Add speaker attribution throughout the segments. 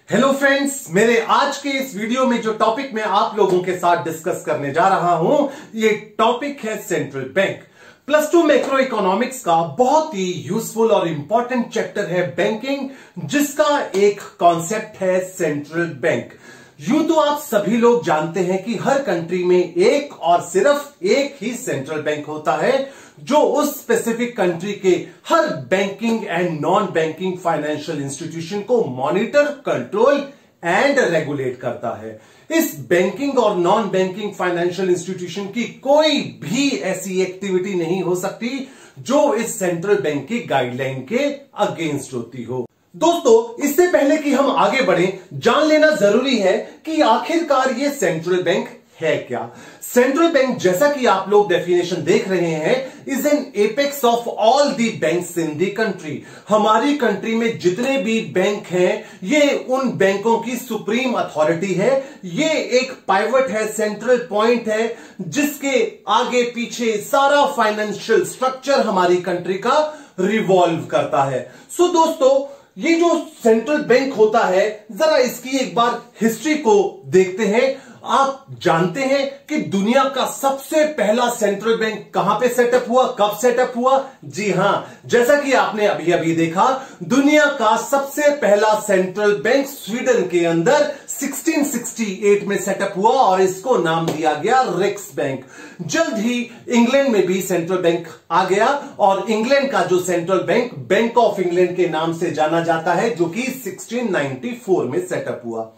Speaker 1: Hello friends, मेरे आज के इस वीडियो में जो टॉपिक मैं आप लोगों के साथ डिस्कस करने जा रहा हूं, ये टॉपिक है central bank. Plus two macro economics का बहुत ही यूजफुल और इंपॉर्टेंट चैप्टर है बैंकिंग, जिसका एक कॉन्सेप्ट है सेंट्रल बैंक। यूं तो आप सभी लोग जानते हैं कि हर कंट्री में एक और सिर्फ एक ही सेंट्रल बैंक होता है, जो उस स्पेसिफिक कंट्री के हर banking and non banking financial institution को मॉनिटर, कंट्रोल एंड रेगुलेट करता है। इस बैंकिंग और नॉन बैंकिंग फाइनेंशियल इंस्टीट्यूशन की कोई भी ऐसी एक्टिविटी नहीं हो सकती जो इस सेंट्रल बैंक की गाइडलाइन के अगेंस्ट होती हो। दोस्तों, इससे पहले कि हम आगे बढ़ें, जान लेना जरूरी है कि आखिरकार ये सेंट्रल बैंक है क्या। सेंट्रल बैंक, जैसा कि आप लोग डेफिनेशन देख रहे हैं, is an apex of all the banks in the country. हमारी कंट्री में जितने भी बैंक हैं, ये उन बैंकों की सुप्रीम अथॉरिटी है। ये एक पाइवट है, सेंट्रल पॉइंट है, जिसके आगे पीछे सारा फाइनेंशियल स्ट्रक्चर हमारी कंट्री का रिवॉल्व करता है। सो दोस्तों, ये जो सेंट्रल बैंक होता है, जरा इसकी एक बार हिस्ट्री को देखते हैं। आप जानते हैं कि दुनिया का सबसे पहला सेंट्रल बैंक कहां पे सेटअप हुआ, कब सेटअप हुआ? जी हां, जैसा कि आपने अभी अभी देखा, दुनिया का सबसे पहला सेंट्रल बैंक स्वीडन के अंदर 1668 में सेटअप हुआ और इसको नाम दिया गया रिक्स बैंक। जल्द ही इंग्लैंड में भी सेंट्रल बैंक आ गया और इंग्लैंड का जो central bank, bank of England के नाम से जाना जाता है, जो कि 1694 में सेटअप हुआ।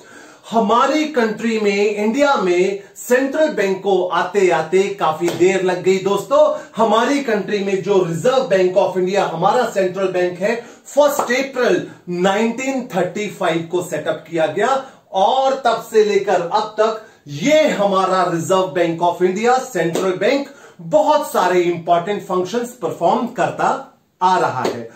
Speaker 1: हमारी कंट्री में, इंडिया में सेंट्रल बैंक को आते आते काफी देर लग गई। दोस्तों, हमारी कंट्री में जो रिजर्व बैंक ऑफ इंडिया, हमारा सेंट्रल बैंक है, 1 अप्रैल 1935 को सेटअप किया गया और तब से लेकर अब तक ये हमारा reserve bank of India, central bank, बहुत सारे इंपॉर्टेंट फंक्शंस परफॉर्म करता आ रहा है।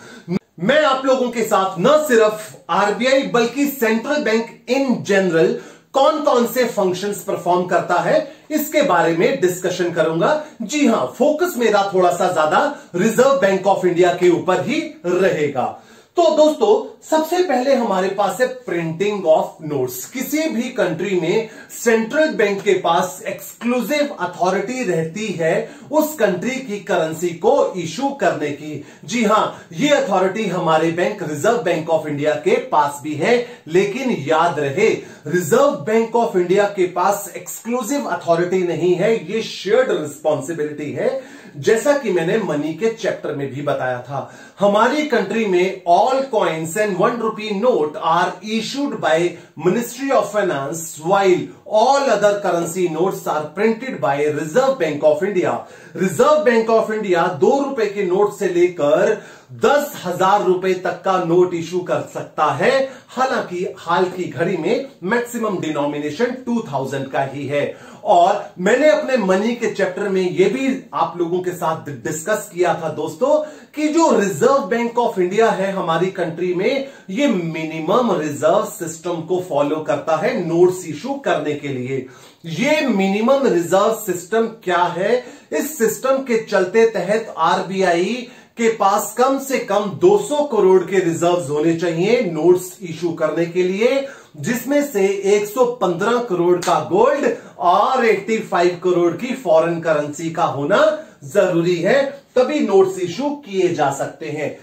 Speaker 1: मैं आप लोगों के साथ न सिर्फ आरबीआई बल्कि सेंट्रल बैंक इन जनरल कौन कौन से फंक्शंस परफॉर्म करता है, इसके बारे में डिस्कशन करूंगा। जी हां, फोकस मेरा थोड़ा सा ज्यादा रिजर्व बैंक ऑफ इंडिया के ऊपर ही रहेगा। तो दोस्तों, सबसे पहले हमारे पास है प्रिंटिंग ऑफ नोट्स। किसी भी कंट्री में सेंट्रल बैंक के पास एक्सक्लूसिव अथॉरिटी रहती है उस कंट्री की करेंसी को इशू करने की। जी हां, ये अथॉरिटी हमारे bank reserve bank of India के पास भी है, लेकिन याद रहे, रिजर्व बैंक ऑफ इंडिया के पास एक्सक्लूसिव अथॉरिटी नहीं है, ये शेयर्ड रिस्पॉन्सिबिलिटी है। जैसा कि मैंने मनी के चैप्टर में भी बताया था, हमारी कंट्री में all coins and 1 rupee note are issued by ministry of finance, while all other currency notes are printed by reserve bank of India. Reserve bank of India 2 रुपए के नोट से लेकर 10,000 रुपए तक का नोट इशू कर सकता है। हालांकि हाल की घड़ी में मैक्सिमम डिनोमिनेशन 2000 का ही है। और मैंने अपने मनी के चैप्टर में यह भी आप लोगों के साथ डिस्कस किया था दोस्तों, कि जो रिजर्व बैंक ऑफ इंडिया है हमारी कंट्री में, ये मिनिमम रिजर्व सिस्टम को फॉलो करता है नोट्स इशू करने के लिए। ये मिनिमम रिजर्व सिस्टम क्या है? इस सिस्टम के चलते तहत आरबीआई के पास कम से कम 200 करोड़ के रिजर्व्स होने चाहिए नोट्स इशू करने के लिए, जिसमें से 115 करोड़ का गोल्ड और 85 करोड़ की फॉरेन करेंसी का होना जरूरी है, तभी नोट्स इशू किए जा सकते हैं।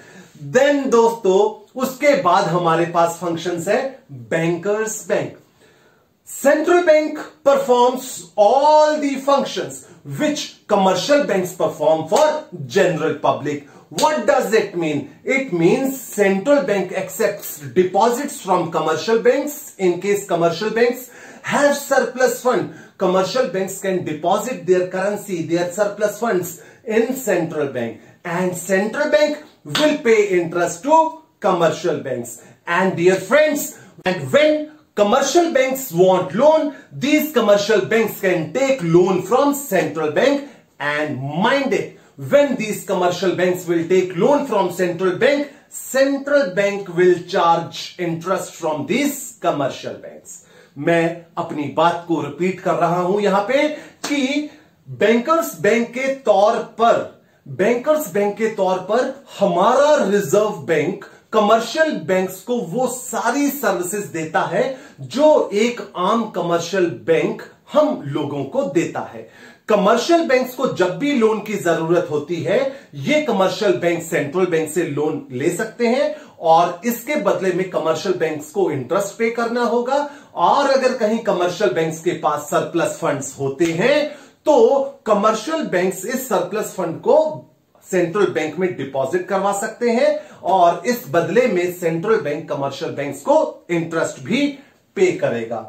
Speaker 1: देन दोस्तों, उसके बाद हमारे पास फंक्शंस है bankers bank. Central bank performs all the functions which commercial banks perform for general public. What does it mean? It means central bank accepts deposits from commercial banks. In case commercial banks have surplus fund, commercial banks can deposit their currency, their surplus funds in central bank, and central bank will pay interest to commercial banks. And dear friends, and when commercial banks want loan, these commercial banks can take loan from central bank, and mind it, when these commercial banks will take loan from central bank will charge interest from these commercial banks. मैं अपनी बात को repeat कर रहा हूं यहां पे कि बैंकर्स बैंक के तौर पर हमारा रिजर्व बैंक कमर्शियल बैंक्स को वो सारी सर्विसेज देता है जो एक आम कमर्शियल बैंक हम लोगों को देता है। कमर्शियल बैंक्स को जब भी लोन की जरूरत होती है, ये कमर्शियल बैंक सेंट्रल बैंक से लोन ले सकते हैं और इसके बदले में कमर्शियल बैंक्स को इंटरेस्ट पे करना होगा। और अगर कहीं कमर्शियल बैंक्स के पास सरप्लस फंड्स होते हैं तो कमर्शियल बैंक्स इस सरप्लस फंड को सेंट्रल बैंक में डिपॉजिट करवा सकते हैं और इस बदले में सेंट्रल बैंक कमर्शियल बैंक्स को इंटरेस्ट भी पे करेगा।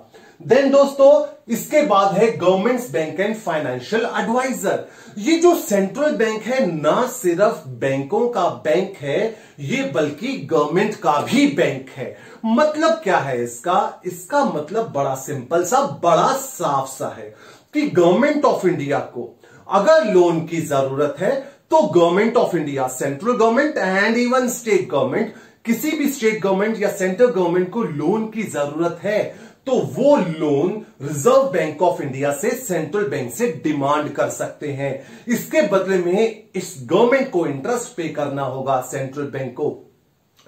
Speaker 1: देन दोस्तों, इसके बाद है government's bank and financial adviser. ये जो सेंट्रल बैंक है ना सिर्फ बैंकों का बैंक है, ये बल्कि गवर्नमेंट का भी बैंक है। मतलब क्या है इसका मतलब बड़ा सिंपल सा, बड़ा साफ सा है कि गवर्नमेंट ऑफ इंडिया को अगर लोन की जरूरत है तो government of India, central government and even state government, किसी भी स्टेट गवर्नमेंट या सेंट्रल गवर्नमेंट को लोन की जरूरत है तो वो loan reserve bank of India से सेंट्रल बैंक से डिमांड कर सकते हैं। इसके बदले में इस गवर्नमेंट को इंटरेस्ट पे करना होगा सेंट्रल बैंक को।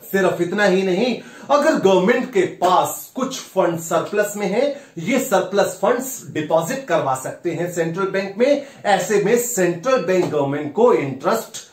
Speaker 1: सिर्फ इतना ही नहीं, अगर गवर्नमेंट के पास कुछ फंड सरप्लस में है, ये सरप्लस फंड्स डिपॉजिट करवा सकते हैं सेंट्रल बैंक में। ऐसे में सेंट्रल बैंक गवर्नमेंट को इंटरेस्ट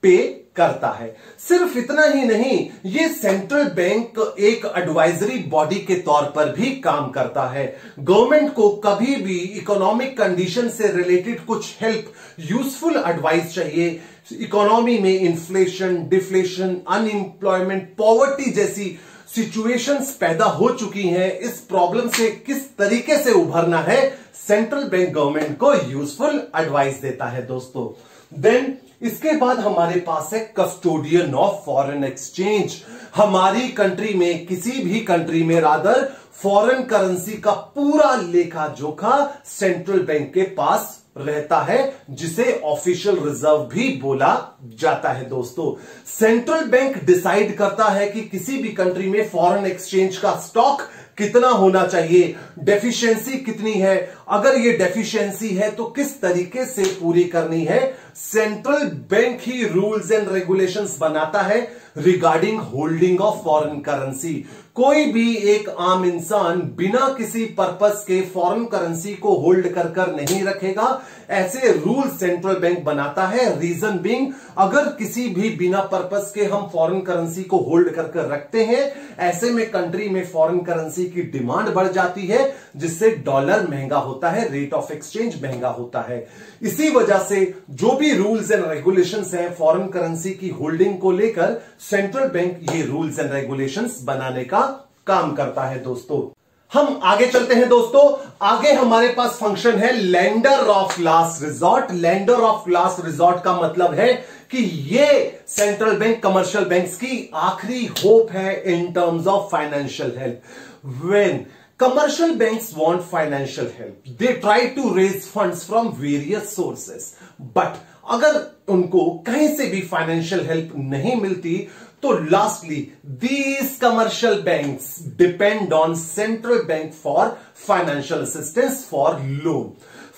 Speaker 1: पे करता है। सिर्फ इतना ही नहीं, ये सेंट्रल बैंक एक एडवाइजरी बॉडी के तौर पर भी काम करता है। गवर्नमेंट को कभी भी इकोनॉमिक कंडीशन से रिलेटेड कुछ हेल्प, यूजफुल एडवाइस चाहिए, इकोनॉमी में इन्फ्लेशन, डिफ्लेशन, अनएम्प्लॉयमेंट, पॉवर्टी जैसी सिचुएशंस पैदा हो चुकी हैं, इस प्रॉब्लम से किस तरीके से उभरना है, सेंट्रल बैंक गवर्नमेंट को यूजफुल एडवाइस देता है दोस्तों। देन इसके बाद हमारे पास है कस्टोडियन ऑफ फॉरेन एक्सचेंज। हमारी कंट्री में, किसी भी कंट्री में रादर, फॉरेन करेंसी का पूरा लेखा जोखा सेंट्रल बैंक के पास रहता है, जिसे ऑफिशियल रिजर्व भी बोला जाता है दोस्तों। सेंट्रल बैंक डिसाइड करता है कि किसी भी कंट्री में फॉरेन एक्सचेंज का स्टॉक कितना होना चाहिए, डेफिशिएंसी कितनी है, अगर ये डेफिशिएंसी है तो किस तरीके से पूरी करनी है। Central bank he rules and regulations बनाता है regarding holding of foreign currency. कोई भी एक आम इंसान बिना किसी पर्पस के फॉरेन करेंसी को होल्ड कर नहीं रखेगा। ऐसे रूल सेंट्रल बैंक बनाता है। रीजन बीइंग, अगर किसी भी बिना पर्पस के हम फॉरेन करेंसी को होल्ड कर रखते हैं, ऐसे में कंट्री में फॉरेन करेंसी की डिमांड बढ़ जाती है, जिससे डॉलर महंगा होता है, रेट ऑफ एक्सचेंज महंगा होता है। इसी वजह से जो भी रूल्स एंड रेगुलेशंस हैं फॉरेन करेंसी की होल्डिंग को लेकर, सेंट्रल बैंक ये रूल्स एंड रेगुलेशंस बनाने का काम करता है दोस्तों। हम आगे चलते हैं दोस्तों। आगे हमारे पास फंक्शन है lender of last resort. Lender of last resort का मतलब है कि ये सेंट्रल बैंक कमर्शियल बैंक्स की आखिरी होप है in terms of financial help. When commercial banks want financial help, they try to raise funds from various sources, but अगर उनको कहीं से भी फाइनेंशियल हेल्प नहीं मिलती तो lastly these commercial banks depend on central bank for financial assistance for loan.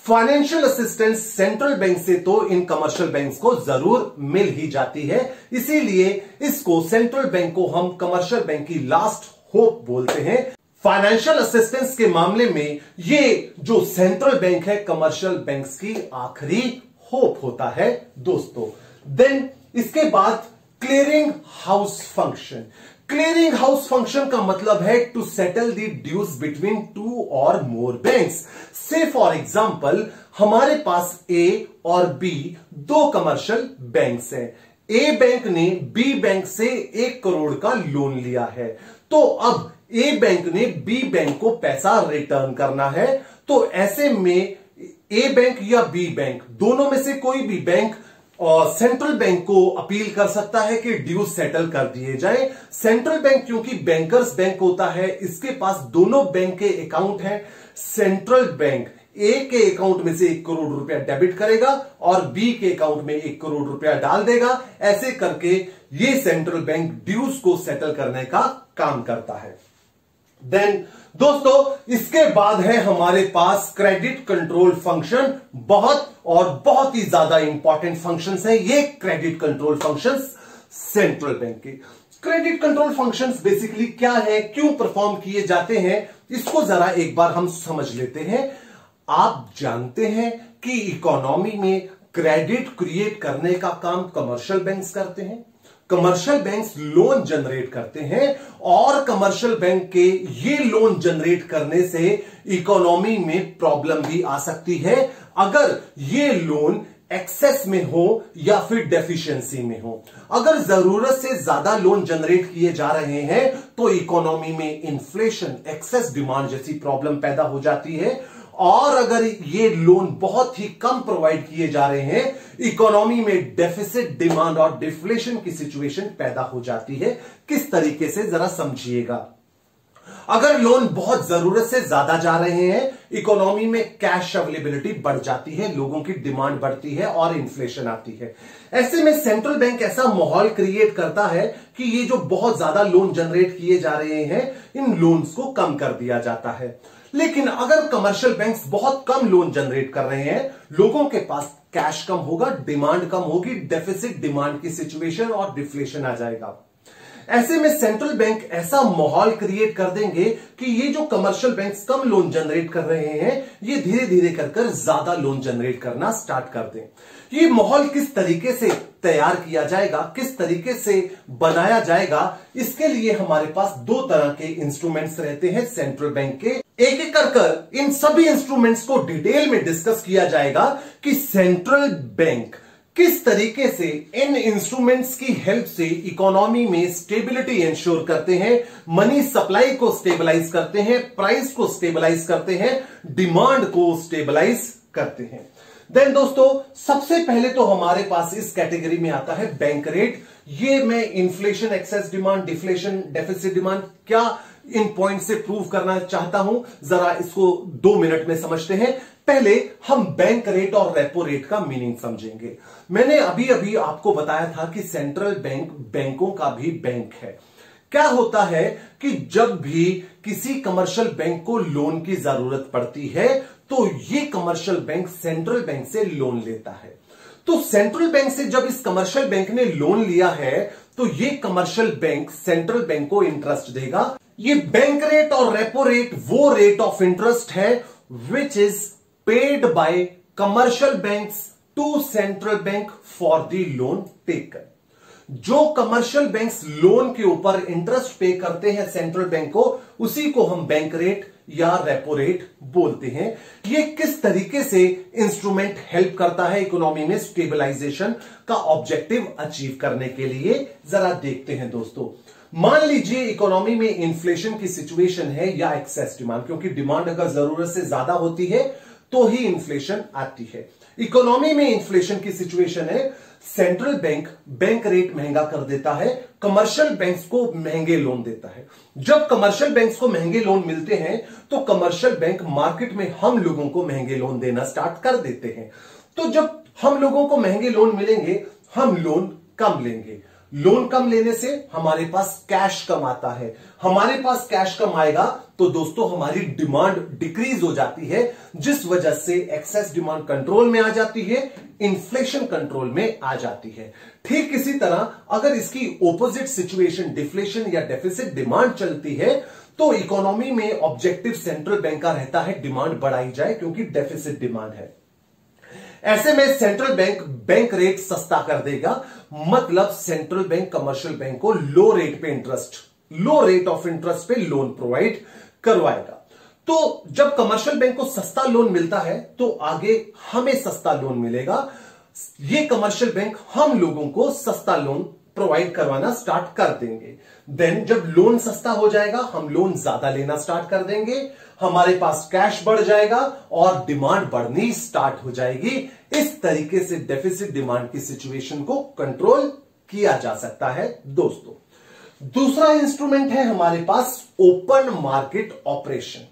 Speaker 1: Financial assistance central bank से तो इन कमर्शियल बैंक्स को जरूर मिल ही जाती है, इसीलिए इसको सेंट्रल बैंक को हम कमर्शियल बैंक की लास्ट होप बोलते हैं। फाइनेंशियल असिस्टेंस के मामले में ये जो सेंट्रल बैंक है कमर्शियल बैंक्स की आखिरी होप होता है दोस्तों। देन इसके बाद clearing house function. Clearing house function का मतलब है to settle the dues between two और more banks. Say for example हमारे पास ए और बी दो कमर्शियल बैंक्स हैं। ए बैंक ने बी बैंक से 1 करोड़ का लोन लिया है, तो अब ए बैंक ने बी बैंक को पैसा रिटर्न करना है। तो ऐसे में ए बैंक या बी बैंक दोनों में से कोई भी बैंक सेंट्रल बैंक को अपील कर सकता है कि ड्यूज सेटल कर दिए जाए। सेंट्रल बैंक क्योंकि बैंकर्स बैंक होता है, इसके पास दोनों बैंक के अकाउंट हैं। सेंट्रल बैंक ए के अकाउंट में से 1 करोड़ रुपया डेबिट करेगा और बी के अकाउंट में 1 करोड़ रुपया डाल देगा। ऐसे करके ये सेंट्रल बैंक ड्यूज को सेटल करने का काम करता है। देन दोस्तों इसके बाद है हमारे पास क्रेडिट कंट्रोल फंक्शन। बहुत ही ज्यादा इंपॉर्टेंट फंक्शंस हैं ये credit control functions central bank के। क्रेडिट कंट्रोल फंक्शंस बेसिकली क्या है, क्यों परफॉर्म किए जाते हैं, इसको जरा एक बार हम समझ लेते हैं। आप जानते हैं कि इकोनॉमी में क्रेडिट क्रिएट करने का काम कमर्शियल बैंक्स करते हैं। कमर्शियल बैंक्स लोन जनरेट करते हैं और कमर्शियल बैंक के ये लोन जनरेट करने से इकोनॉमी में प्रॉब्लम भी आ सकती है अगर ये लोन एक्सेस में हो या फिर डेफिशिएंसी में हो। अगर जरूरत से ज्यादा लोन जनरेट किए जा रहे हैं तो इकोनॉमी में इन्फ्लेशन, एक्सेस डिमांड जैसी प्रॉब्लम पैदा हो जाती है, और अगर ये लोन बहुत ही कम प्रोवाइड किए जा रहे हैं, इकोनॉमी में डेफिसिट डिमांड और डिफ्लेशन की सिचुएशन पैदा हो जाती है। किस तरीके से जरा समझिएगा। अगर लोन बहुत जरूरत से ज्यादा जा रहे हैं, इकोनॉमी में कैश अवेलेबिलिटी बढ़ जाती है, लोगों की डिमांड बढ़ती है और इन्फ्लेशन आती है। ऐसे में सेंट्रल बैंक ऐसा माहौल क्रिएट करता है कि ये जो बहुत ज्यादा लोन जनरेट किए जा रहे हैं, इन लोन्स को कम कर दिया जाता है। लेकिन अगर कमर्शियल बैंक्स बहुत कम लोन जनरेट कर रहे हैं, लोगों के पास कैश कम होगा, डिमांड कम होगी, डेफिसिट डिमांड की सिचुएशन और डिफ्लेशन आ जाएगा। ऐसे में सेंट्रल बैंक ऐसा माहौल क्रिएट कर देंगे कि ये जो कमर्शियल बैंक्स कम लोन जनरेट कर रहे हैं, ये धीरे धीरे कर ज्यादा लोन जनरेट करना स्टार्ट कर दें। ये माहौल किस तरीके से तैयार किया जाएगा, किस तरीके से बनाया जाएगा, इसके लिए हमारे पास दो तरह के इंस्ट्रूमेंट्स रहते हैं सेंट्रल बैंक के। एक एक कर इन सभी इंस्ट्रूमेंट्स को डिटेल में डिस्कस किया जाएगा कि सेंट्रल बैंक किस तरीके से इन इंस्ट्रूमेंट्स की हेल्प से इकोनॉमी में स्टेबिलिटी इंश्योर करते हैं, मनी सप्लाई को स्टेबलाइज करते हैं, प्राइस को स्टेबलाइज करते हैं, डिमांड को स्टेबलाइज करते हैं। देन दोस्तों, सबसे पहले तो हमारे पास इस कैटेगरी में आता है बैंक रेट। ये मैं inflation, excess demand, deflation, deficit demand क्या इन पॉइंट से प्रूव करना चाहता हूं, जरा इसको 2 मिनट में समझते हैं। पहले हम बैंक रेट और रेपो रेट का मीनिंग समझेंगे। मैंने अभी अभी आपको बताया था कि सेंट्रल बैंक बैंकों का भी बैंक है। क्या होता है कि जब भी किसी कमर्शियल बैंक को लोन की जरूरत पड़ती है तो ये कमर्शियल बैंक सेंट्रल बैंक से लोन लेता है। तो सेंट्रल बैंक से जब इस कमर्शियल बैंक ने लोन लिया है तो ये कमर्शियल बैंक सेंट्रल बैंक को इंटरेस्ट देगा। ये बैंक रेट और रेपो रेट वो रेट ऑफ इंटरेस्ट है which is paid by commercial banks to central bank for the loan taken. जो कमर्शियल बैंक्स लोन के ऊपर इंटरेस्ट पे करते हैं सेंट्रल बैंक को, उसी को हम बैंक रेट या रेपो रेट बोलते हैं। ये किस तरीके से इंस्ट्रूमेंट हेल्प करता है इकोनॉमी में स्टेबलाइजेशन का ऑब्जेक्टिव अचीव करने के लिए, जरा देखते हैं दोस्तों। मान लीजिए इकोनॉमी में इन्फ्लेशन की सिचुएशन है या एक्सेस डिमांड, क्योंकि डिमांड अगर जरूरत से ज्यादा होती है तो ही इन्फ्लेशन आती है। इकोनॉमी में इन्फ्लेशन की सिचुएशन है, सेंट्रल बैंक बैंक रेट महंगा कर देता है, कमर्शियल बैंक्स को महंगे लोन देता है। जब कमर्शियल बैंक्स को महंगे लोन मिलते हैं तो कमर्शियल बैंक मार्केट में हम लोगों को महंगे लोन देना स्टार्ट कर देते हैं। तो जब हम लोगों को महंगे लोन मिलेंगे, हम लोन कम लेंगे। लोन कम लेने से हमारे पास कैश कम आता है। हमारे पास कैश कम आएगा तो दोस्तों हमारी डिमांड डिक्रीज हो जाती है, जिस वजह से एक्सेस डिमांड कंट्रोल में आ जाती है, इन्फ्लेशन कंट्रोल में आ जाती है। ठीक इसी तरह अगर इसकी ऑपोजिट सिचुएशन डिफ्लेशन या डेफिसिट डिमांड चलती है तो इकोनॉमी में ऑब्जेक्टिव सेंट्रल बैंक का रहता है डिमांड बढ़ाई जाए, क्योंकि डेफिसिट डिमांड है। ऐसे में सेंट्रल बैंक बैंक रेट सस्ता कर देगा, मतलब सेंट्रल बैंक कमर्शियल बैंक को लो रेट ऑफ इंटरेस्ट पे लोन प्रोवाइड करवाएगा। तो जब कमर्शियल बैंक को सस्ता लोन मिलता है तो आगे हमें सस्ता लोन मिलेगा। ये कमर्शियल बैंक हम लोगों को सस्ता लोन प्रोवाइड करवाना स्टार्ट कर देंगे। देन जब लोन सस्ता हो जाएगा, हम लोन ज्यादा लेना स्टार्ट कर देंगे, हमारे पास कैश बढ़ जाएगा और डिमांड बढ़नी स्टार्ट हो जाएगी। इस तरीके से डेफिसिट डिमांड की सिचुएशन को कंट्रोल किया जा सकता है दोस्तों। दूसरा इंस्ट्रूमेंट है हमारे पास ओपन मार्केट ऑपरेशन।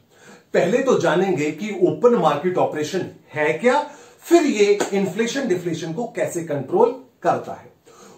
Speaker 1: पहले तो जानेंगे कि ओपन मार्केट ऑपरेशन है क्या, फिर ये इन्फ्लेशन डिफ्लेशन को कैसे कंट्रोल करता है।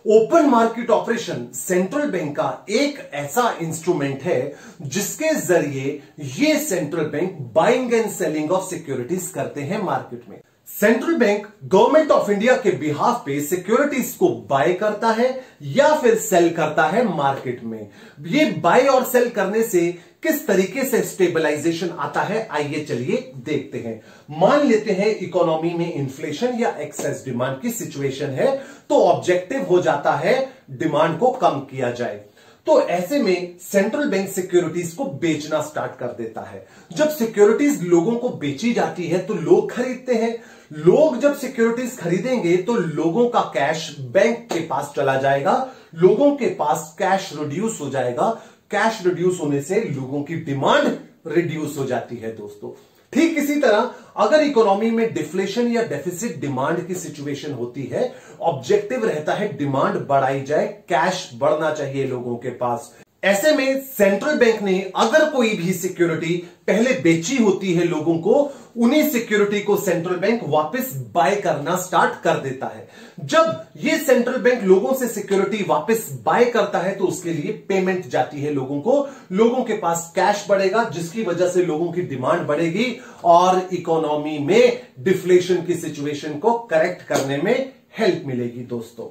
Speaker 1: Open market operation central bank का एक ऐसा इंस्ट्रूमेंट है जिसके जरिए ये central bank buying and selling of securities करते हैं मार्केट में। Central bank government of India के बिहाफ पे सिक्योरिटीज को बाय करता है या फिर सेल करता है मार्केट में। ये बाय और सेल करने से किस तरीके से स्टेबलाइजेशन आता है, आइए चलिए देखते हैं। मान लेते हैं इकोनॉमी में इन्फ्लेशन या एक्सेस डिमांड की सिचुएशन है, तो ऑब्जेक्टिव हो जाता है डिमांड को कम किया जाए। तो ऐसे में सेंट्रल बैंक सिक्योरिटीज को बेचना स्टार्ट कर देता है। जब सिक्योरिटीज लोगों को बेची जाती है तो लोग खरीदते हैं। लोग जब सिक्योरिटीज खरीदेंगे तो लोगों का कैश बैंक के पास चला जाएगा, लोगों के पास कैश रिड्यूस हो जाएगा। कैश रिड्यूस होने से लोगों की डिमांड रिड्यूस हो जाती है दोस्तों। ठीक इसी तरह अगर इकोनॉमी में डिफ्लेशन या डेफिसिट डिमांड की सिचुएशन होती है, ऑब्जेक्टिव रहता है डिमांड बढ़ाई जाए, कैश बढ़ना चाहिए लोगों के पास। ऐसे में सेंट्रल बैंक ने अगर कोई भी सिक्योरिटी पहले बेची होती है लोगों को, उन्हीं सिक्योरिटी को सेंट्रल बैंक वापस बाय करना स्टार्ट कर देता है। जब ये सेंट्रल बैंक लोगों से सिक्योरिटी वापस बाय करता है तो उसके लिए पेमेंट जाती है लोगों को, लोगों के पास कैश बढ़ेगा, जिसकी वजह से लोगों की डिमांड बढ़ेगी और इकोनॉमी में डिफ्लेशन की सिचुएशन को करेक्ट करने में हेल्प मिलेगी दोस्तों।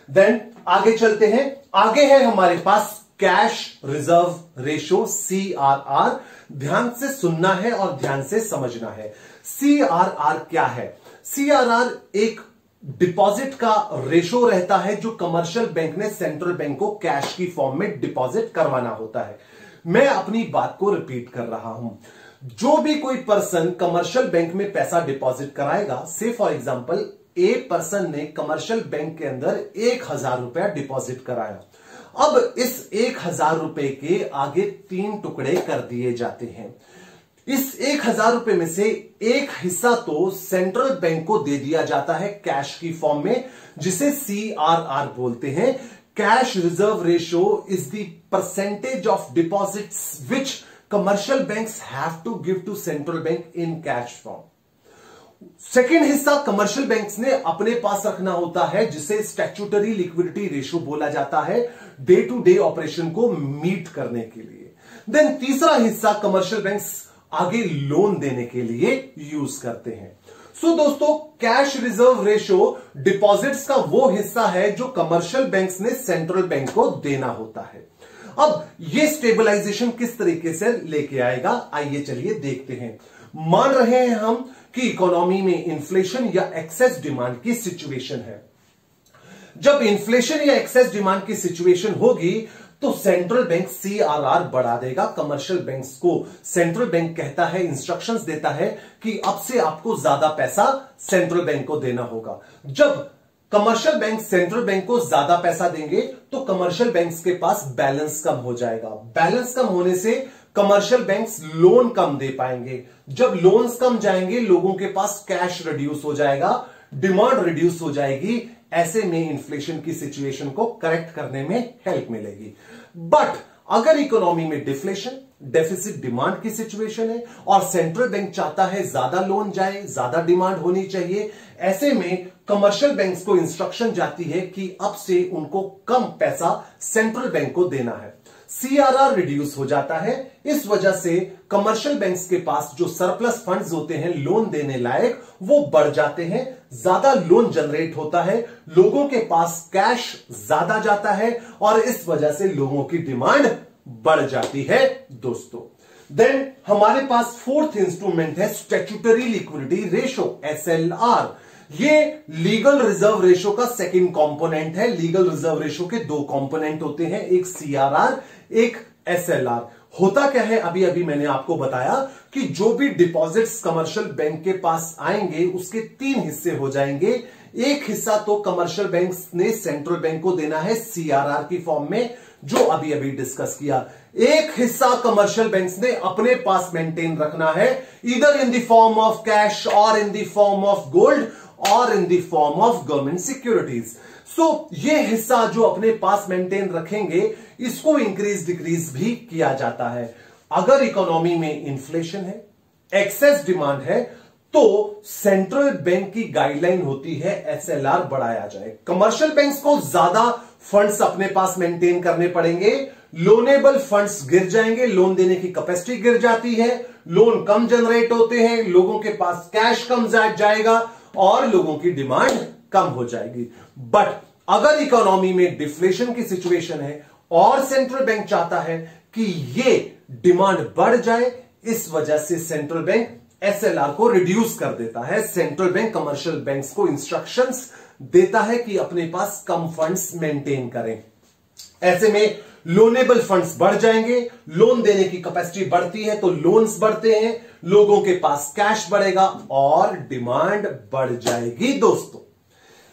Speaker 1: देन आगे चलते हैं। आगे है हमारे पास कैश रिजर्व रेशो CRR। ध्यान से सुनना है और ध्यान से समझना है। CRR क्या है? CRR एक डिपॉजिट का रेशो रहता है जो कमर्शियल बैंक ने सेंट्रल बैंक को कैश की फॉर्म में डिपॉजिट करवाना होता है। मैं अपनी बात को रिपीट कर रहा हूं। जो भी कोई पर्सन कमर्शियल बैंक में पैसा डिपॉजिट कराएगा, से फॉर एग्जांपल ए पर्सन ने कमर्शियल बैंक के अंदर 1000 रुपया डिपॉजिट कराया। अब इस 1000 रुपए के आगे 3 टुकड़े कर दिए जाते हैं। इस 1000 रुपए में से एक हिस्सा तो सेंट्रल बैंक को दे दिया जाता है कैश की फॉर्म में, जिसे CRR बोलते हैं। Cash reserve ratio is the percentage of deposits which commercial banks have to give to central bank in cash form. Second हिस्सा कमर्शियल बैंक्स ने अपने पास रखना होता है, जिसे स्टैट्यूटरी लिक्विडिटी रेशो बोला जाता है, डे टू डे ऑपरेशन को मीट करने के लिए। देन तीसरा हिस्सा कमर्शियल बैंक्स आगे लोन देने के लिए यूज करते हैं। सो दोस्तों, कैश रिजर्व रेशो डिपॉजिट्स का वो हिस्सा है जो कमर्शियल बैंक्स ने सेंट्रल बैंक को देना होता है। अब ये स्टेबलाइजेशन किस तरीके से लेके आएगा, आइए चलिए देखते हैं। मान रहे हैं हम कि इकोनॉमी में इन्फ्लेशन या एक्सेस डिमांड की सिचुएशन है। जब इन्फ्लेशन या एक्सेस डिमांड की सिचुएशन होगी तो सेंट्रल बैंक CRR बढ़ा देगा कमर्शियल बैंक्स को। सेंट्रल बैंक कहता है, इंस्ट्रक्शंस देता है कि अब से आपको ज्यादा पैसा सेंट्रल बैंक को देना होगा। जब कमर्शियल बैंक सेंट्रल बैंक को ज्यादा पैसा देंगे तो कमर्शियल बैंक्स के पास बैलेंस कम हो जाएगा। बैलेंस कम होने से कमर्शियल बैंक्स लोन कम दे पाएंगे। जब लोन्स कम जाएंगे, लोगों के पास कैश रिड्यूस हो जाएगा, डिमांड रिड्यूस हो जाएगी। ऐसे में इन्फ्लेशन की सिचुएशन को करेक्ट करने में हेल्प मिलेगी। बट अगर इकोनॉमी में डिफ्लेशन, डेफिसिट डिमांड की सिचुएशन है और सेंट्रल बैंक चाहता है ज्यादा लोन जाए, ज्यादा डिमांड होनी चाहिए, ऐसे में कमर्शियल बैंक्स को इंस्ट्रक्शन जाती है कि अब से उनको कम पैसा सेंट्रल बैंक को देना है। CRR रिड्यूस हो जाता है। इस वजह से कमर्शियल बैंक्स के पास जो सरप्लस फंड्स होते हैं लोन देने लायक, वो बढ़ जाते हैं, ज्यादा लोन जनरेट होता है, लोगों के पास कैश ज्यादा जाता है और इस वजह से लोगों की डिमांड बढ़ जाती है दोस्तों। देन हमारे पास फोर्थ इंस्ट्रूमेंट है स्टैट्यूटरी लिक्विडिटी रेशो SLR। ये लीगल रिजर्व रेशो का सेकंड कंपोनेंट है। लीगल रिजर्व रेशो के 2 कंपोनेंट होते हैं, एक CRR, एक SLR। होता क्या है, अभी अभी मैंने आपको बताया कि जो भी डिपॉजिट्स कमर्शियल बैंक के पास आएंगे उसके 3 हिस्से हो जाएंगे। एक हिस्सा तो कमर्शियल बैंक्स ने सेंट्रल बैंक को देना है CRR की फॉर्म में, जो अभी अभी डिस्कस किया। एक हिस्सा कमर्शियल बैंक्स ने अपने पास मेंटेन रखना है, either in the form of cash और in the form of gold और in the form of government securities. So ये हिस्सा जो अपने पास मेंटेन रखेंगे, इसको इंक्रीज डिक्रीज भी किया जाता है। अगर इकोनॉमी में इन्फ्लेशन है, एक्सेस डिमांड है, तो सेंट्रल बैंक की गाइडलाइन होती है SLR बढ़ाया जाए। कमर्शियल बैंक्स को ज्यादा फंड्स अपने पास मेंटेन करने पड़ेंगे, लोनेबल फंड्स गिर जाएंगे, लोन देने की कैपेसिटी गिर जाती है, लोन कम जनरेट होते हैं, लोगों के पास कैश कम जाएगा और लोगों की डिमांड कम हो जाएगी। बट अगर इकोनॉमी में डिफ्लेशन की सिचुएशन है और सेंट्रल बैंक चाहता है कि ये डिमांड बढ़ जाए, इस वजह से सेंट्रल बैंक एसएलआर को रिड्यूस कर देता है। सेंट्रल बैंक कमर्शियल बैंक्स को इंस्ट्रक्शंस देता है कि अपने पास कम फंड्स मेंटेन करें। ऐसे में लोनेबल फंड्स बढ़ जाएंगे, लोन देने की कैपेसिटी बढ़ती है तो लोन्स बढ़ते हैं, लोगों के पास कैश बढ़ेगा और डिमांड बढ़ जाएगी दोस्तों।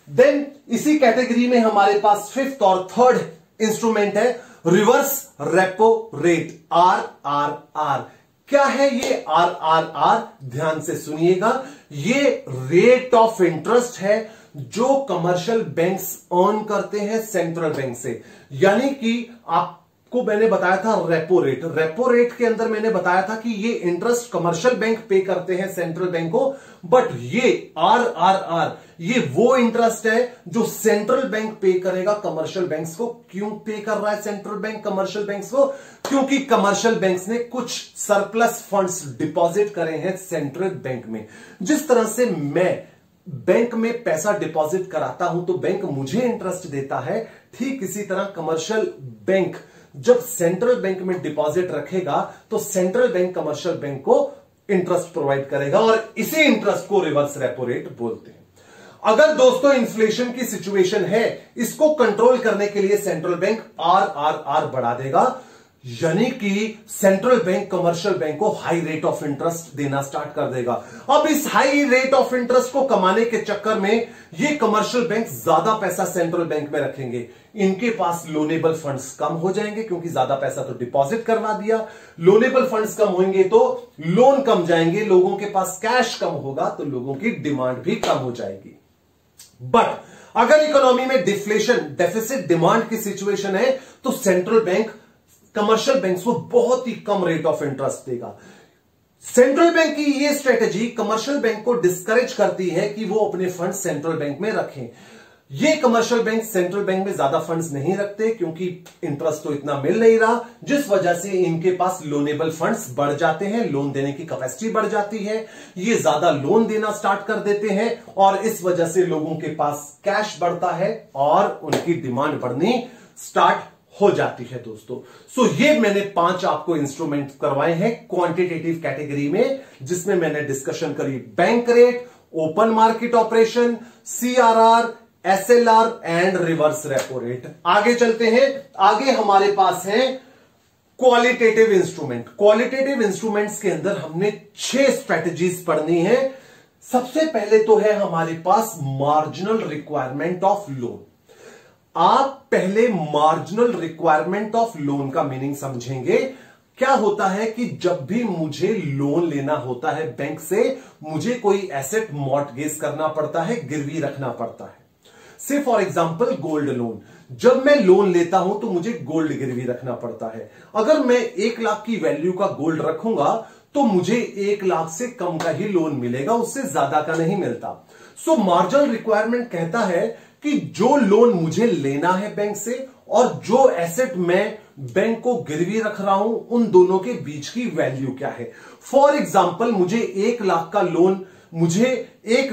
Speaker 1: देन इसी कैटेगरी में हमारे पास फिफ्थ और थर्ड इंस्ट्रूमेंट है रिवर्स रेपो रेट, RRR। क्या है ये RRR? ध्यान से सुनिएगा। ये रेट ऑफ इंटरेस्ट है जो कमर्शियल बैंक्स अर्न करते हैं सेंट्रल बैंक से। यानी कि आपको मैंने बताया था रेपो रेट, रेपो रेट के अंदर मैंने बताया था कि ये इंटरेस्ट कमर्शियल बैंक पे करते हैं सेंट्रल बैंक को, बट ये RRR ये वो इंटरेस्ट है जो सेंट्रल बैंक पे करेगा कमर्शियल बैंक्स को। क्यों पे कर रहा है सेंट्रल बैंक कमर्शियल बैंक्स को? क्योंकि कमर्शियल बैंक्स ने कुछ सरप्लस फंड्स डिपॉजिट करे हैं सेंट्रल बैंक में। जिस तरह से मैं बैंक में पैसा डिपॉजिट कराता हूं तो बैंक मुझे इंटरेस्ट देता है, ठीक इसी तरह कमर्शियल बैंक जब सेंट्रल बैंक में डिपॉजिट रखेगा तो सेंट्रल बैंक कमर्शियल बैंक को इंटरेस्ट प्रोवाइड करेगा और इसी इंटरेस्ट को रिवर्स रेपो रेट बोलते हैं। अगर दोस्तों इन्फ्लेशन की सिचुएशन है, इसको कंट्रोल करने के लिए सेंट्रल बैंक RRR बढ़ा देगा, यानी कि सेंट्रल बैंक कमर्शियल बैंक को हाई रेट ऑफ इंटरेस्ट देना स्टार्ट कर देगा। अब इस हाई रेट ऑफ इंटरेस्ट को कमाने के चक्कर में ये कमर्शियल बैंक ज्यादा पैसा सेंट्रल बैंक में रखेंगे, इनके पास लोनेबल फंड्स कम हो जाएंगे क्योंकि ज्यादा पैसा तो डिपॉजिट करवा दिया। लोनेबल फंड्स कम होंगे तो लोन कम जाएंगे, लोगों के पास कैश कम होगा तो लोगों की डिमांड भी कम हो जाएगी। बट अगर इकोनॉमी में डिफ्लेशन, डेफिसिट डिमांड की सिचुएशन है तो सेंट्रल बैंक कमर्शियल बैंक्स को बहुत ही कम रेट ऑफ इंटरेस्ट देगा। सेंट्रल बैंक की ये स्ट्रेटेजी कमर्शियल बैंक को डिस्करेज करती है कि वो अपने फंड सेंट्रल बैंक में रखें। ये कमर्शियल बैंक सेंट्रल बैंक में ज्यादा फंड्स नहीं रखते क्योंकि इंटरेस्ट तो इतना मिल नहीं रहा, जिस वजह से इनके पास लोनेबल फंड्स बढ़ जाते हैं, लोन देने की कैपेसिटी बढ़ जाती है, ये ज्यादा लोन देना स्टार्ट कर देते हैं और इस वजह से लोगों के पास कैश बढ़ता है और उनकी डिमांड बढ़नी स्टार्ट हो जाती है दोस्तों। सो ये मैंने 5 आपको इंस्ट्रूमेंट करवाए हैं क्वांटिटेटिव कैटेगरी में, जिसमें मैंने डिस्कशन करी bank rate, open market operation, CRR, SLR and reverse repo rate. आगे चलते हैं, आगे हमारे पास है क्वालिटेटिव इंस्ट्रूमेंट। क्वालिटेटिव इंस्ट्रूमेंट्स के अंदर हमने 6 स्ट्रेटेजीज पढ़नी है। सबसे पहले तो है हमारे पास मार्जिनल रिक्वायरमेंट ऑफ लोन। आप पहले मार्जिनल रिक्वायरमेंट ऑफ लोन का मीनिंग समझेंगे। क्या होता है कि जब भी मुझे लोन लेना होता है बैंक से, मुझे कोई एसेट मॉर्टगेज करना पड़ता है, गिरवी रखना पड़ता है। से फॉर एग्जांपल गोल्ड लोन, जब मैं लोन लेता हूं तो मुझे गोल्ड गिरवी रखना पड़ता है। अगर मैं 1 लाख की वैल्यू का गोल्ड रखूंगा तो मुझे 1 लाख से कम का ही लोन मिलेगा, उससे ज्यादा का नहीं मिलता। सो मार्जिनल रिक्वायरमेंट कहता है कि जो लोन मुझे लेना है बैंक से और जो एसेट मैं बैंक को गिरवी रख रहा हूं, उन दोनों के बीच की वैल्यू क्या है। फॉर एग्जांपल मुझे 1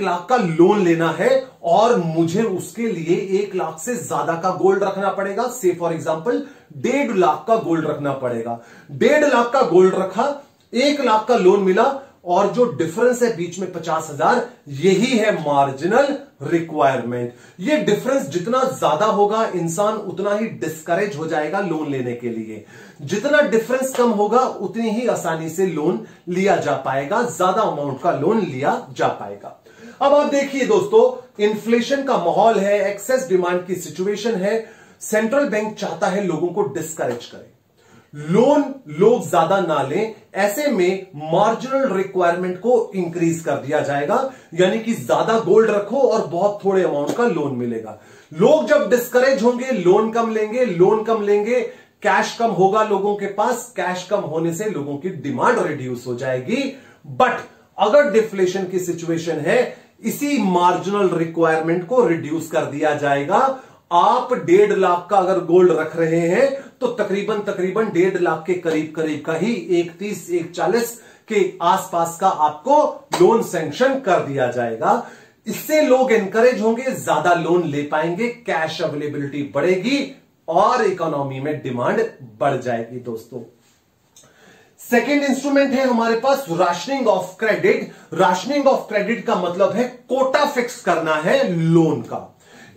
Speaker 1: लाख का लोन लेना है और मुझे उसके लिए 1 लाख से ज्यादा का गोल्ड रखना पड़ेगा। से फॉर एग्जांपल 1.5 लाख का गोल्ड रखना पड़ेगा। 1.5 लाख का गोल्ड रखा, 1 लाख का लोन मिला और जो डिफरेंस है बीच में 50,000, यही है मार्जिनल रिक्वायरमेंट। ये डिफरेंस जितना ज्यादा होगा इंसान उतना ही डिस्करेज हो जाएगा लोन लेने के लिए। जितना डिफरेंस कम होगा उतनी ही आसानी से लोन लिया जा पाएगा, ज्यादा अमाउंट का लोन लिया जा पाएगा। अब आप देखिए दोस्तों, इन्फ्लेशन का माहौल है, एक्सेस डिमांड की सिचुएशन है, सेंट्रल बैंक चाहता है लोगों को डिस्करेज करे, लोन लोग ज्यादा ना लें। ऐसे में मार्जिनल रिक्वायरमेंट को इंक्रीज कर दिया जाएगा, यानी कि ज्यादा गोल्ड रखो और बहुत थोड़े अमाउंट का लोन मिलेगा। लोग जब डिस्करेज होंगे लोन कम लेंगे, लोन कम लेंगे, कैश कम होगा लोगों के पास, कैश कम होने से लोगों की डिमांड रिड्यूस हो जाएगी। बट अगर डिफ्लेशन की सिचुएशन है, इसी मार्जिनल रिक्वायरमेंट को रिड्यूस कर दिया जाएगा। आप 1.5 लाख का अगर गोल्ड रख रहे हैं तो तकरीबन 1.5 लाख के करीब का ही 1.30 1.40 के आसपास का आपको लोन सैंक्शन कर दिया जाएगा। इससे लोग एनकरेज होंगे, ज्यादा लोन ले पाएंगे, कैश अवेलेबिलिटी बढ़ेगी और इकोनॉमी में डिमांड बढ़ जाएगी दोस्तों। सेकेंड इंस्ट्रूमेंट है हमारे पास rationing of credit. Rationing of credit का मतलब है कोटा फिक्स करना है लोन का।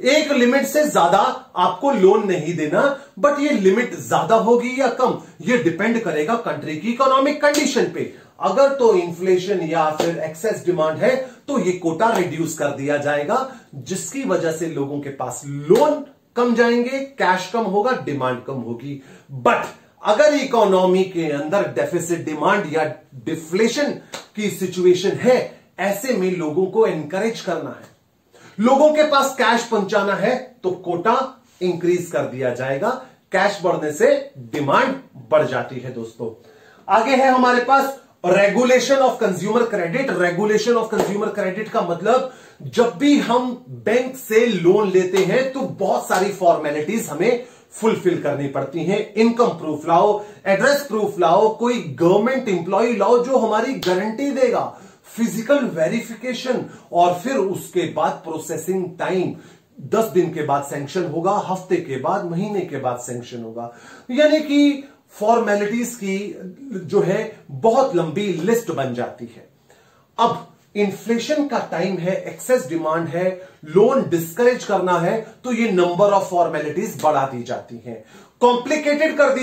Speaker 1: एक लिमिट से ज्यादा आपको लोन नहीं देना, बट ये लिमिट ज्यादा होगी या कम ये डिपेंड करेगा कंट्री की इकोनॉमिक कंडीशन पे। अगर तो इन्फ्लेशन या फिर एक्सेस डिमांड है तो ये कोटा रिड्यूस कर दिया जाएगा, जिसकी वजह से लोगों के पास लोन कम जाएंगे, कैश कम होगा, डिमांड कम होगी। बट अगर इकोनॉमी के अंदर डेफिसिट डिमांड या डिफ्लेशन की सिचुएशन है, ऐसे में लोगों को एनकरेज करना है, लोगों के पास कैश पहुंचाना है, तो कोटा इंक्रीज कर दिया जाएगा। कैश बढ़ने से डिमांड बढ़ जाती है दोस्तों। आगे है हमारे पास regulation of consumer credit. Regulation of consumer credit का मतलब जब भी हम बैंक से लोन लेते हैं तो बहुत सारी फॉर्मेलिटीज हमें फुलफिल करनी पड़ती हैं। इनकम प्रूफ लाओ, एड्रेस प्रूफ लाओ, कोई गवर्नमेंट इंप्लॉय लाओ जो हमारी गारंटी देगा, फिजिकल वेरिफिकेशन, और फिर उसके बाद प्रोसेसिंग टाइम 10 दिन के बाद सैंक्शन होगा, हफ्ते के बाद, महीने के बाद सैंक्शन होगा। यानी कि फॉर्मेलिटीज की जो है बहुत लंबी लिस्ट बन जाती है। अब इन्फ्लेशन का टाइम है, एक्सेस डिमांड है, लोन डिस्करेज करना है, तो ये नंबर ऑफ फॉर्मेलिटीज बढ़ा दी जाती हैं, कॉम्प्लिकेटेड कर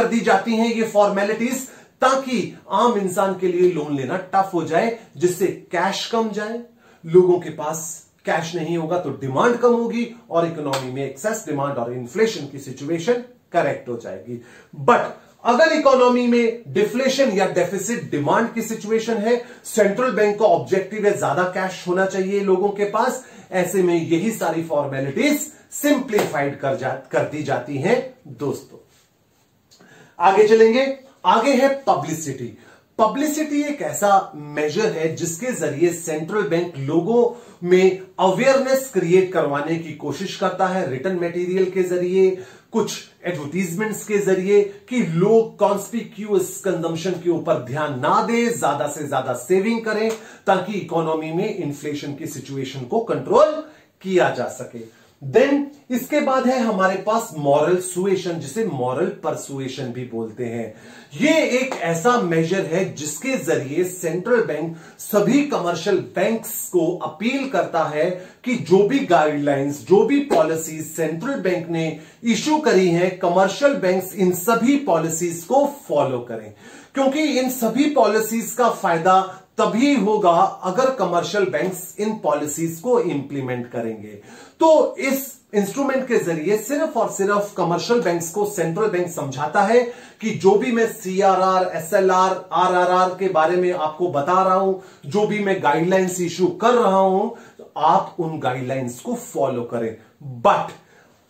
Speaker 1: दी जाती हैं ये फॉर्मेलिटीज, ताकि आम इंसान के लिए लोन लेना टफ हो जाए, जिससे कैश कम जाए। लोगों के पास कैश नहीं होगा तो डिमांड कम होगी और इकोनॉमी में एक्सेस डिमांड और इन्फ्लेशन की सिचुएशन करेक्ट हो जाएगी। बट अगर इकोनॉमी में डिफ्लेशन या डेफिसिट डिमांड की सिचुएशन है, सेंट्रल बैंक का ऑब्जेक्टिव है ज्यादा कैश होना चाहिए लोगों के पास, ऐसे में यही सारी फॉर्मेलिटीज सिंप्लीफाइड कर दी जाती हैं दोस्तों। आगे चलेंगे। आगे है पब्लिसिटी। पब्लिसिटी एक ऐसा मेजर है जिसके जरिए सेंट्रल बैंक लोगों में अवेयरनेस क्रिएट करवाने की कोशिश करता है, रिटन मटेरियल के जरिए, कुछ एडवर्टीजमेंट्स के जरिए, कि लोग कॉन्स्पिक्यूअस कंजम्पशन के ऊपर ध्यान ना दें, ज्यादा से ज्यादा सेविंग करें, ताकि इकोनॉमी में इन्फ्लेशन की सिचुएशन को कंट्रोल किया जा सके। देन इसके बाद है हमारे पास मॉरल सुएशन, जिसे मॉरल परसुएशन भी बोलते हैं। ये एक ऐसा मेजर है जिसके जरिए सेंट्रल बैंक सभी कमर्शियल बैंक्स को अपील करता है कि जो भी गाइडलाइंस, जो भी पॉलिसीज सेंट्रल बैंक ने इशू करी हैं, कमर्शियल बैंक्स इन सभी पॉलिसीज को फॉलो करें, क्योंकि इन सभी पॉलिसीज का फायदा तभी होगा अगर कमर्शियल बैंक्स इन पॉलिसीज को इंप्लीमेंट करेंगे। तो इस इंस्ट्रूमेंट के जरिए सिर्फ और सिर्फ कमर्शियल बैंक्स को सेंट्रल बैंक समझाता है कि जो भी मैं सीआरआर, एसएलआर, आरआरआर के बारे में आपको बता रहा हूं, जो भी मैं गाइडलाइंस इशू कर रहा हूं, तो आप उन गाइडलाइंस को फॉलो करें। बट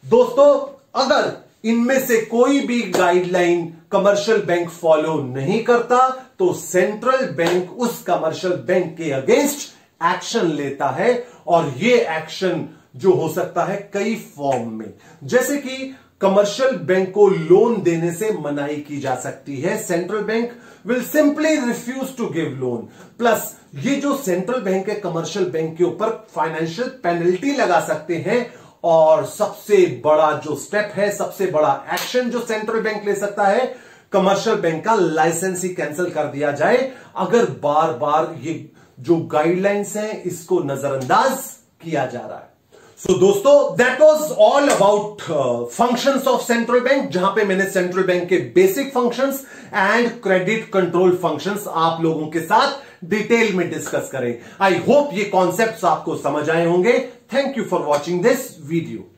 Speaker 1: दोस्तों, अगर इनमें से कोई भी गाइडलाइन कमर्शियल बैंक फॉलो नहीं करता तो सेंट्रल बैंक उस कमर्शियल बैंक के अगेंस्ट एक्शन लेता है, और ये एक्शन जो हो सकता है कई फॉर्म में, जैसे कि कमर्शियल बैंक को लोन देने से मनाही की जा सकती है, central bank will simply refuse to give loan, plus ये जो सेंट्रल बैंक है कमर्शियल बैंक के ऊपर फाइनेंशियल पेनल्टी लगा सकते हैं, और सबसे बड़ा जो स्टेप है, सबसे बड़ा एक्शन जो सेंट्रल बैंक ले सकता है, कमर्शियल बैंक का लाइसेंस ही कैंसिल कर दिया जाए अगर बार बार ये जो गाइडलाइंस हैं इसको नजरअंदाज किया जा रहा है। सो दोस्तों, that was all about functions of central bank, जहां पे मैंने सेंट्रल बैंक के basic functions and credit control functions आप लोगों के साथ डिटेल में डिस्कस करें। आई होप ये कॉन्सेप्ट्स आपको समझ आए होंगे। Thank you for watching this video.